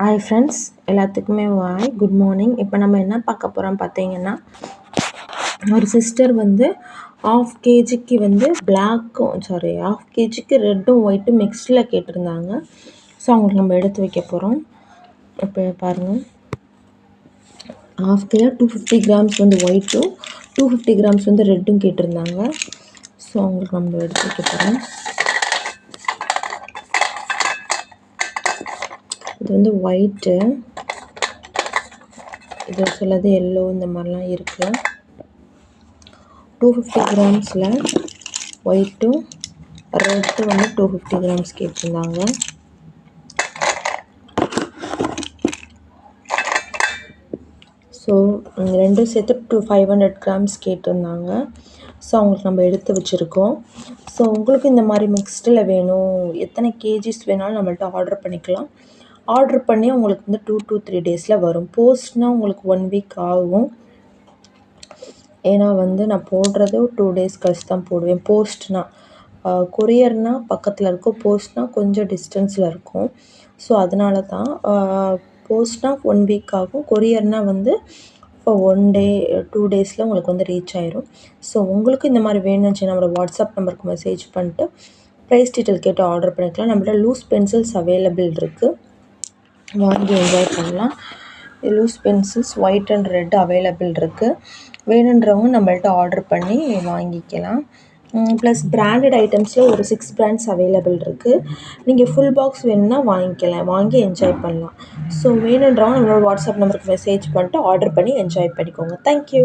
Hi friends, எல்லாத்துக்குமே hi, good morning. இப்போ நம்ம என்ன பார்க்க போகிறோம் பார்த்தீங்கன்னா, ஒரு சிஸ்டர் வந்து ½ kgக்கு வந்து ½ kgக்கு ரெட்டும் ஒயிட்டும் மிக்ஸ்டில் கேட்டிருந்தாங்க. ஸோ அவங்களுக்கு நம்ம எடுத்து வைக்க போகிறோம். இப்போ பாருங்கள், ½ kg 250 grams வந்து ஒயிட்டும் 250 grams வந்து ரெட்டும் கேட்டிருந்தாங்க. ஸோ அவங்களுக்கு நம்ம எடுத்து வைக்க போகிறோம். இது வந்து ஒயிட்டு, இது சிலது எல்லோ, இந்த மாதிரிலாம் இருக்குது. 250 grams ஒயிட்டும் ரெட்டு வந்து 250 grams கேட்டிருந்தாங்க. ஸோ ரெண்டும் சேர்த்து 500 grams கேட்டிருந்தாங்க. ஸோ அவங்களுக்கு நம்ம எடுத்து வச்சுருக்கோம். ஸோ உங்களுக்கு இந்த மாதிரி மிக்ஸ்டில் வேணும், எத்தனை கேஜிஸ் வேணாலும் நம்மள்ட்ட ஆர்டர் பண்ணிக்கலாம். ஆர்டர் பண்ணி உங்களுக்கு வந்து 2 to 3 days வரும். போஸ்ட்னால் உங்களுக்கு 1 week ஆகும். ஏன்னா வந்து நான் போடுறது 2 days கழிச்சு தான் போடுவேன். போஸ்ட்னால் கொரியர்னால் பக்கத்தில் இருக்கும், போஸ்ட்னால் கொஞ்சம் டிஸ்டன்ஸில் இருக்கும். ஸோ அதனால தான் போஸ்ட்னால் 1 week ஆகும், கொரியர்னால் வந்து இப்போ 1 day 2 days உங்களுக்கு வந்து ரீச் ஆயிரும். ஸோ உங்களுக்கு இந்த மாதிரி வேணும்னு நம்மளோட வாட்ஸ்அப் நம்பருக்கு மெசேஜ் பண்ணிட்டு ப்ரைஸ் டீட்டெயில் கேட்டு ஆர்டர் பண்ணிக்கலாம். நம்மள்ட்ட லூஸ் பென்சில்ஸ் அவைலபிள் இருக்குது, வாங்கி என்ஜாய் பண்ணலாம். Loose pencils white and red available இருக்குது. வேணுன்றவங்க நம்மள்ட்ட ஆர்டர் பண்ணி வாங்கிக்கலாம். ப்ளஸ் பிராண்டட் ஐட்டம்ஸில் ஒரு 6 brands அவைலபிள் இருக்குது. நீங்கள் ஃபுல் பாக்ஸ் வேணும்னா வாங்கிக்கலாம், வாங்கி என்ஜாய் பண்ணலாம். ஸோ வேணுன்றவங்க நம்மளோட வாட்ஸ்அப் நம்பருக்கு மெசேஜ் பண்ணிட்டு ஆர்டர் பண்ணி என்ஜாய் பண்ணிக்கோங்க. தேங்க்யூ.